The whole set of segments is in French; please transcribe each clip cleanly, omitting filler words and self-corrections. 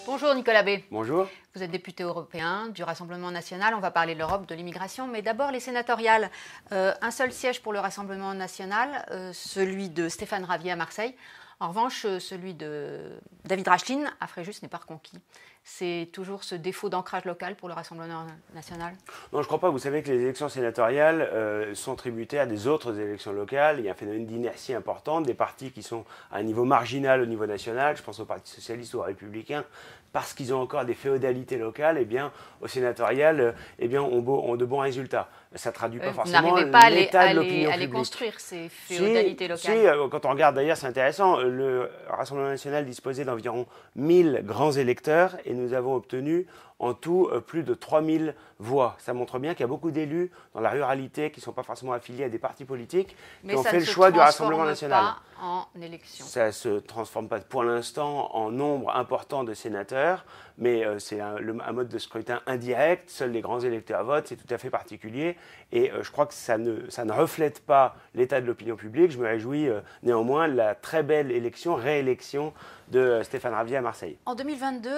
Bonjour Nicolas B. Bonjour. Vous êtes député européen du Rassemblement national. On va parler de l'Europe, de l'immigration, mais d'abord les sénatoriales. Un seul siège pour le Rassemblement national, celui de Stéphane Ravier à Marseille. En revanche, celui de David Rachlin à Fréjus n'est pas reconquis. C'est toujours ce défaut d'ancrage local pour le Rassemblement national? Non, je ne crois pas. Vous savez que les élections sénatoriales sont tributaires des autres élections locales. Il y a un phénomène d'inertie importante, des partis qui sont à un niveau marginal au niveau national. Je pense au Parti socialiste ou aux Républicains. Parce qu'ils ont encore des féodalités locales, eh bien, au sénatorial, eh bien, ont de bons résultats. Ça ne traduit pas forcément l'état de l'opinion publique. À les construire, ces féodalités locales. Si, quand on regarde d'ailleurs, c'est intéressant, le Rassemblement national disposait d'environ 1000 grands électeurs et nous avons obtenu en tout plus de 3000 voix. Ça montre bien qu'il y a beaucoup d'élus dans la ruralité qui ne sont pas forcément affiliés à des partis politiques qui ont fait le choix du Rassemblement national. Pas en élection. Ça ne se transforme pas pour l'instant en nombre important de sénateurs, mais c'est un mode de scrutin indirect. Seuls les grands électeurs votent, c'est tout à fait particulier. Et je crois que ça ne reflète pas l'état de l'opinion publique. Je me réjouis néanmoins de la très belle réélection de Stéphane Ravier à Marseille. En 2022,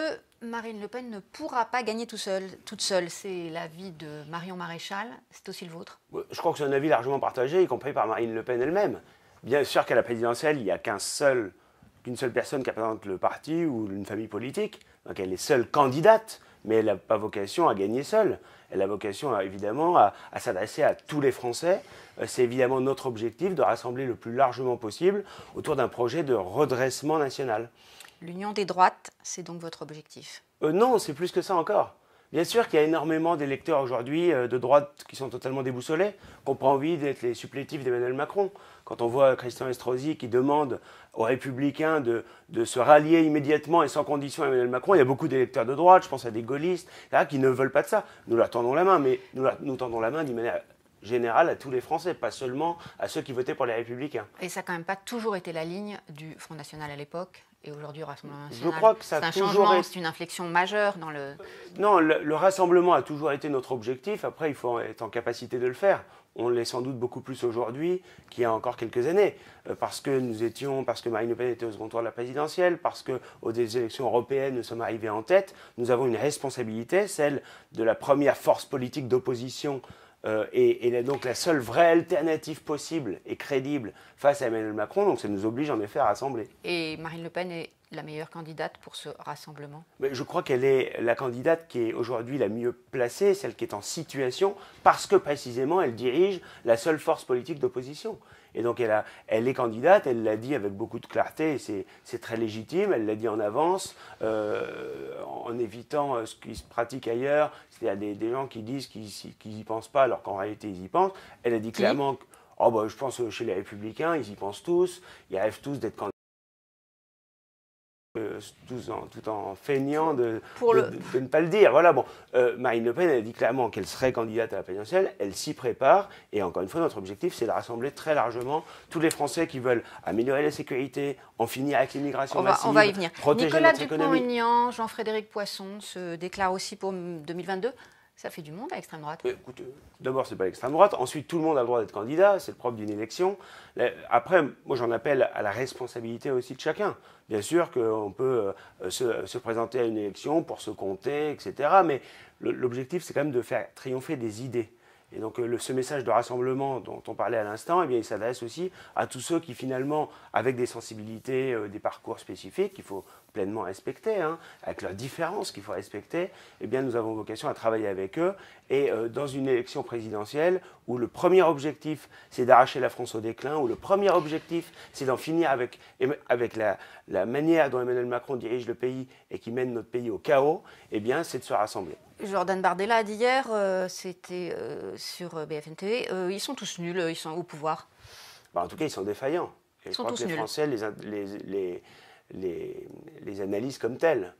Marine Le Pen ne pourra pas gagner toute seule. C'est l'avis de Marion Maréchal. C'est aussi le vôtre? Je crois que c'est un avis largement partagé, y compris par Marine Le Pen elle-même. Bien sûr qu'à la présidentielle, il n'y a qu'une seule personne qui représente le parti ou une famille politique. Donc elle est seule candidate, mais elle n'a pas vocation à gagner seule. Elle a vocation, évidemment, à s'adresser à tous les Français. C'est évidemment notre objectif de rassembler le plus largement possible autour d'un projet de redressement national. L'union des droites, c'est donc votre objectif? Non, c'est plus que ça encore. Bien sûr qu'il y a énormément d'électeurs aujourd'hui de droite qui sont totalement déboussolés, qui n'ont pas envie d'être les supplétifs d'Emmanuel Macron. Quand on voit Christian Estrosi qui demande aux Républicains de se rallier immédiatement et sans condition à Emmanuel Macron, il y a beaucoup d'électeurs de droite, je pense à des gaullistes, qui ne veulent pas de ça. Nous leur tendons la main, mais nous tendons la main d'une manière générale à tous les Français, pas seulement à ceux qui votaient pour les Républicains. Et ça n'a quand même pas toujours été la ligne du Front National à l'époque et aujourd'hui au Rassemblement National. Je crois que ça a toujours été... C'est un changement, c'est une inflexion majeure dans le... Non, le rassemblement a toujours été notre objectif. Après, il faut être en capacité de le faire. On l'est sans doute beaucoup plus aujourd'hui qu'il y a encore quelques années. Parce que Marine Le Pen était au second tour de la présidentielle, parce qu'aux élections européennes, nous sommes arrivés en tête. Nous avons une responsabilité, celle de la première force politique d'opposition et donc la seule vraie alternative possible et crédible face à Emmanuel Macron. Donc ça nous oblige en effet à rassembler. Et Marine Le Pen est la meilleure candidate pour ce rassemblement? Mais je crois qu'elle est la candidate qui est aujourd'hui la mieux placée, celle qui est en situation, parce que précisément elle dirige la seule force politique d'opposition. Et donc elle est candidate, elle l'a dit avec beaucoup de clarté, c'est très légitime, elle l'a dit en avance, en évitant ce qui se pratique ailleurs, c'est-à-dire des gens qui disent qu'ils n'y pensent pas alors qu'en réalité ils y pensent. Elle a dit clairement, je pense chez les Républicains, ils y pensent tous, ils rêvent tous d'être candidats. Tout en feignant de ne pas le dire. Voilà, Marine Le Pen a dit clairement qu'elle serait candidate à la présidentielle, elle s'y prépare, et encore une fois, notre objectif, c'est de rassembler très largement tous les Français qui veulent améliorer la sécurité, en finir avec l'immigration massive, on va y venir. Protéger Nicolas notre économie. Dupont-Aignan, Jean-Frédéric Poisson se déclarent aussi pour 2022. Ça fait du monde à l'extrême droite. Écoute, d'abord, c'est pas l'extrême droite. Ensuite, tout le monde a le droit d'être candidat. C'est le propre d'une élection. Après, moi, j'en appelle à la responsabilité aussi de chacun. Bien sûr qu'on peut se présenter à une élection pour se compter, etc. Mais l'objectif, c'est quand même de faire triompher des idées. Et donc, ce message de rassemblement dont on parlait à l'instant, eh bien, il s'adresse aussi à tous ceux qui, finalement, avec des sensibilités, des parcours spécifiques qu'il faut pleinement respecter, avec leurs différences qu'il faut respecter, eh bien, nous avons vocation à travailler avec eux. Et dans une élection présidentielle où le premier objectif, c'est d'arracher la France au déclin, où le premier objectif, c'est d'en finir avec la manière dont Emmanuel Macron dirige le pays et qui mène notre pays au chaos, eh bien, c'est de se rassembler. Jordan Bardella a dit hier, c'était sur BFM TV, ils sont tous nuls, ils sont au pouvoir. En tout cas, ils sont défaillants. Et ils je crois que les Français les analysent comme tels.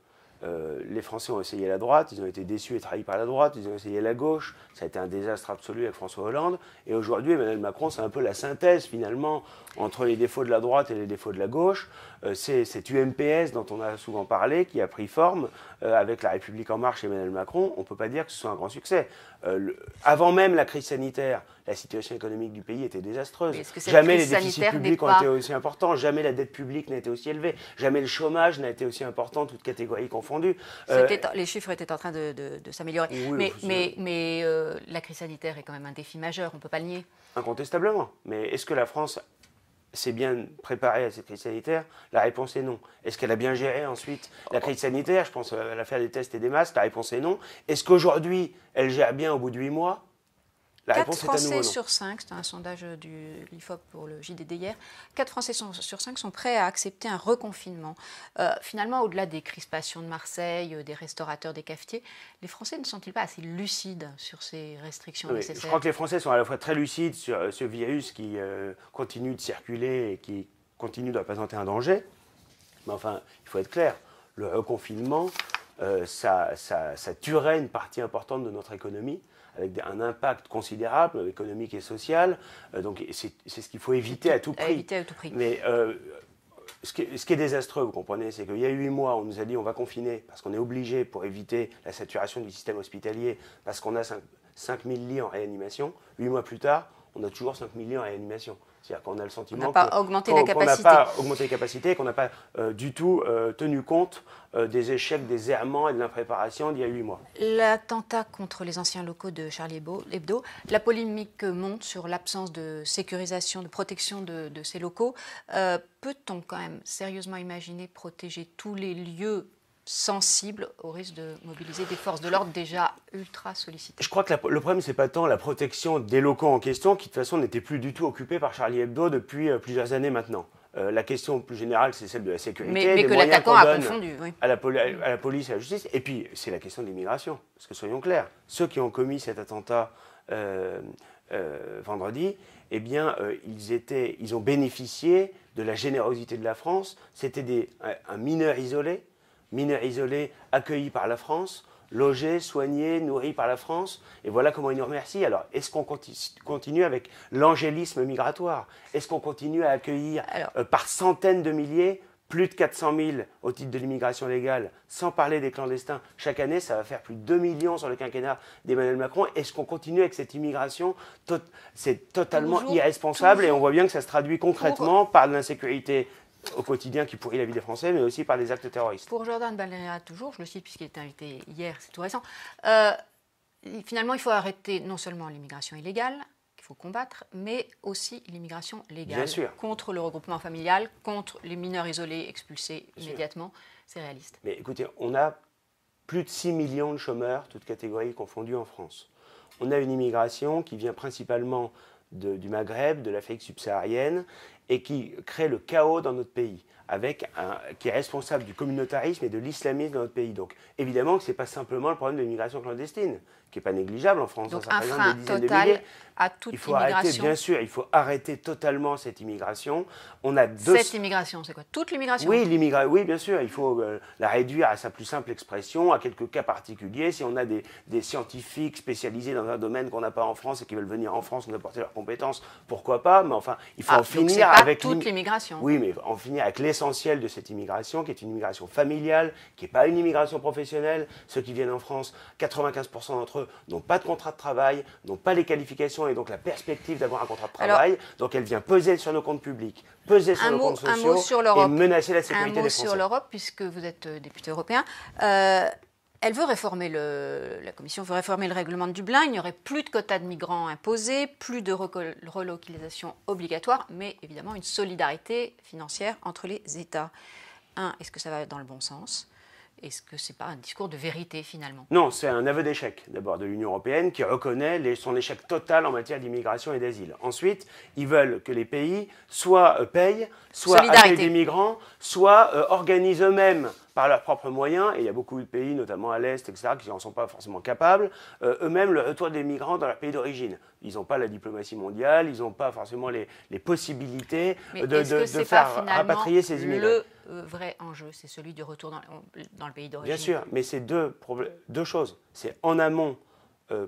Les Français ont essayé la droite, ils ont été déçus et trahis par la droite, ils ont essayé la gauche, ça a été un désastre absolu avec François Hollande. Et aujourd'hui, Emmanuel Macron, c'est un peu la synthèse finalement entre les défauts de la droite et les défauts de la gauche. C'est cet UMPS dont on a souvent parlé, qui a pris forme avec La République En Marche et Emmanuel Macron. On ne peut pas dire que ce soit un grand succès. Avant même la crise sanitaire, la situation économique du pays était désastreuse. Que jamais les déficits publics ont été aussi importants, jamais la dette publique n'a été aussi élevée, jamais le chômage n'a été aussi important, toutes catégories confondues. Les chiffres étaient en train de s'améliorer. Oui, mais la crise sanitaire est quand même un défi majeur, on ne peut pas le nier. Incontestablement. Mais est-ce que la France s'est bien préparée à cette crise sanitaire? La réponse est non. Est-ce qu'elle a bien géré ensuite la crise sanitaire? Je pense à l'affaire des tests et des masques. La réponse est non. Est-ce qu'aujourd'hui, elle gère bien au bout de 8 mois? La 4 réponse est à nouveau Français non. sur 5, c'est un sondage de l'IFOP pour le JDD hier, 4 Français sur 5 sont prêts à accepter un reconfinement. Finalement, au-delà des crispations de Marseille, des restaurateurs, des cafetiers, les Français ne sont-ils pas assez lucides sur ces restrictions nécessaires? Je crois que les Français sont à la fois très lucides sur ce virus qui continue de circuler et qui continue de représenter un danger. Mais enfin, il faut être clair, le reconfinement, ça tuerait une partie importante de notre économie, avec un impact considérable, économique et social. Donc c'est ce qu'il faut éviter à tout prix. Mais ce qui est désastreux, vous comprenez, c'est qu'il y a 8 mois, on nous a dit on va confiner, parce qu'on est obligé pour éviter la saturation du système hospitalier, parce qu'on a 5 000 lits en réanimation. 8 mois plus tard, on a toujours 5 000 lits en réanimation. C'est-à-dire qu'on a le sentiment qu'on n'a pas augmenté les capacités, qu'on n'a pas du tout tenu compte des échecs, des errements et de l'impréparation d'il y a 8 mois. L'attentat contre les anciens locaux de Charlie Hebdo, la polémique monte sur l'absence de sécurisation, de protection de ces locaux. Peut-on quand même sérieusement imaginer protéger tous les lieux sensibles au risque de mobiliser des forces de l'ordre déjà ultra sollicitées? Je crois que le problème, ce n'est pas tant la protection des locaux en question, qui de toute façon n'étaient plus du tout occupés par Charlie Hebdo depuis plusieurs années maintenant. La question plus générale, c'est celle de la sécurité, mais des que moyens l'attaquant qu'on a donne confondu, oui. à la police et à la justice. Et puis, c'est la question de l'immigration. Parce que soyons clairs, ceux qui ont commis cet attentat vendredi, eh bien, ils ont bénéficié de la générosité de la France. C'était un mineur isolé accueilli par la France, logé, soigné, nourri par la France. Et voilà comment ils nous remercient. Alors, est-ce qu'on continue avec l'angélisme migratoire? Est-ce qu'on continue à accueillir par centaines de milliers, plus de 400 000 au titre de l'immigration légale, sans parler des clandestins? Chaque année, ça va faire plus de 2 millions sur le quinquennat d'Emmanuel Macron. Est-ce qu'on continue avec cette immigration? C'est totalement irresponsable et on voit bien que ça se traduit concrètement par de l'insécurité au quotidien qui pourrit la vie des Français, mais aussi par des actes terroristes. Pour Jordan Bardella, toujours, je le cite puisqu'il était invité hier, c'est tout récent, finalement, il faut arrêter non seulement l'immigration illégale, qu'il faut combattre, mais aussi l'immigration légale, contre le regroupement familial, contre les mineurs isolés expulsés immédiatement. C'est réaliste. Mais écoutez, on a plus de 6 millions de chômeurs, toutes catégories confondues en France. On a une immigration qui vient principalement du Maghreb, de l'Afrique subsaharienne, et qui crée le chaos dans notre pays, qui est responsable du communautarisme et de l'islamisme dans notre pays. Donc évidemment que ce n'est pas simplement le problème de l'immigration clandestine, qui n'est pas négligeable en France. Donc ça un frein total à toute immigration. Arrêter, bien sûr, il faut arrêter totalement cette immigration. Cette immigration, c'est quoi? Toute l'immigration? Oui, bien sûr, il faut la réduire à sa plus simple expression, à quelques cas particuliers. Si on a des scientifiques spécialisés dans un domaine qu'on n'a pas en France et qui veulent venir en France nous apporter leurs compétences, pourquoi pas? Mais enfin, il faut en finir avec toute l'immigration. Oui, mais en finir avec l'essentiel de cette immigration, qui est une immigration familiale, qui n'est pas une immigration professionnelle. Ceux qui viennent en France, 95% d'entre eux n'ont pas de contrat de travail, n'ont pas les qualifications et donc la perspective d'avoir un contrat de travail. Donc elle vient peser sur nos comptes publics, peser sur nos comptes sociaux et menacer la sécurité des Français. Un mot sur l'Europe, puisque vous êtes député européen. Elle veut réformer la Commission veut réformer le règlement de Dublin. Il n'y aurait plus de quotas de migrants imposés, plus de relocalisation obligatoire, mais évidemment une solidarité financière entre les États. Est-ce que ça va dans le bon sens? Est-ce que ce n'est pas un discours de vérité finalement? Non, c'est un aveu d'échec d'abord de l'Union européenne qui reconnaît son échec total en matière d'immigration et d'asile. Ensuite, ils veulent que les pays soit payent, soit accueillent des migrants, soit organisent eux-mêmes par leurs propres moyens, et il y a beaucoup de pays, notamment à l'Est, etc., qui n'en sont pas forcément capables, eux-mêmes le retour des migrants dans leur pays d'origine. Ils n'ont pas la diplomatie mondiale, ils n'ont pas forcément les possibilités de faire rapatrier ces immigrés. Le vrai enjeu, c'est celui du retour dans le pays d'origine. Bien sûr, mais c'est deux choses. C'est en amont,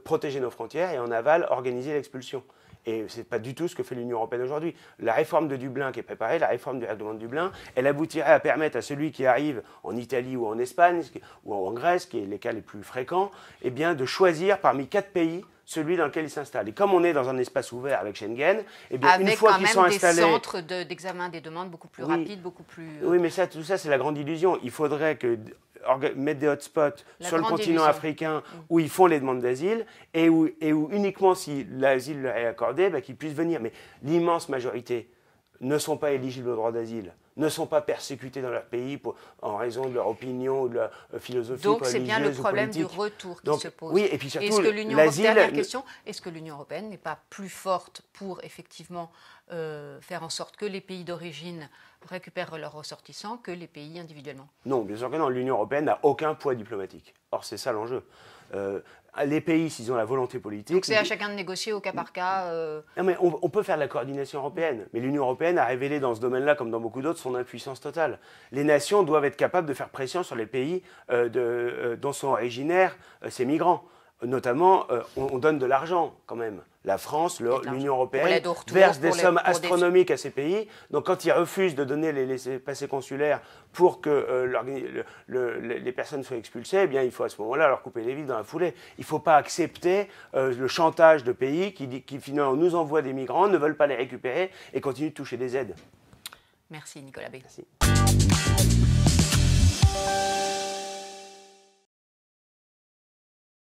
protéger nos frontières, et en aval, organiser l'expulsion. Et ce n'est pas du tout ce que fait l'Union européenne aujourd'hui. La réforme de Dublin qui est préparée, la réforme du règlement de Dublin, elle aboutirait à permettre à celui qui arrive en Italie ou en Espagne ou en Grèce, qui est les cas les plus fréquents, eh bien, de choisir parmi 4 pays celui dans lequel il s'installe. Et comme on est dans un espace ouvert avec Schengen, eh bien, avec une fois qu'ils sont des installés... centres d'examen des demandes beaucoup plus rapides, beaucoup plus... Oui, mais tout ça, c'est la grande illusion. Il faudrait mettre des hotspots sur le continent africain où ils font les demandes d'asile et où uniquement si l'asile leur est accordé, qu'ils puissent venir. Mais l'immense majorité ne sont pas éligibles au droit d'asile, ne sont pas persécutés dans leur pays en raison de leur opinion ou de leur philosophie Donc religieuse. Donc c'est bien le problème du retour qui se pose. Oui, et puis surtout dernière question, est-ce que l'Union européenne n'est pas plus forte pour effectivement faire en sorte que les pays d'origine récupèrent leurs ressortissants que les pays individuellement? Non, bien sûr que non. L'Union européenne n'a aucun poids diplomatique. Or, c'est ça l'enjeu. Les pays, s'ils ont la volonté politique... Donc c'est à chacun de négocier au cas par cas Non, mais on peut faire de la coordination européenne. Mais l'Union européenne a révélé dans ce domaine-là, comme dans beaucoup d'autres, son impuissance totale. Les nations doivent être capables de faire pression sur les pays dont sont originaires ces migrants. Notamment, on donne de l'argent quand même. La France, l'Union européenne verse des sommes astronomiques à ces pays. Donc quand ils refusent de donner les laissez-passer consulaires pour que les personnes soient expulsées, eh bien, il faut à ce moment-là leur couper les vivres dans la foulée. Il ne faut pas accepter le chantage de pays qui finalement nous envoient des migrants, ne veulent pas les récupérer et continuent de toucher des aides. Merci Nicolas B. Merci.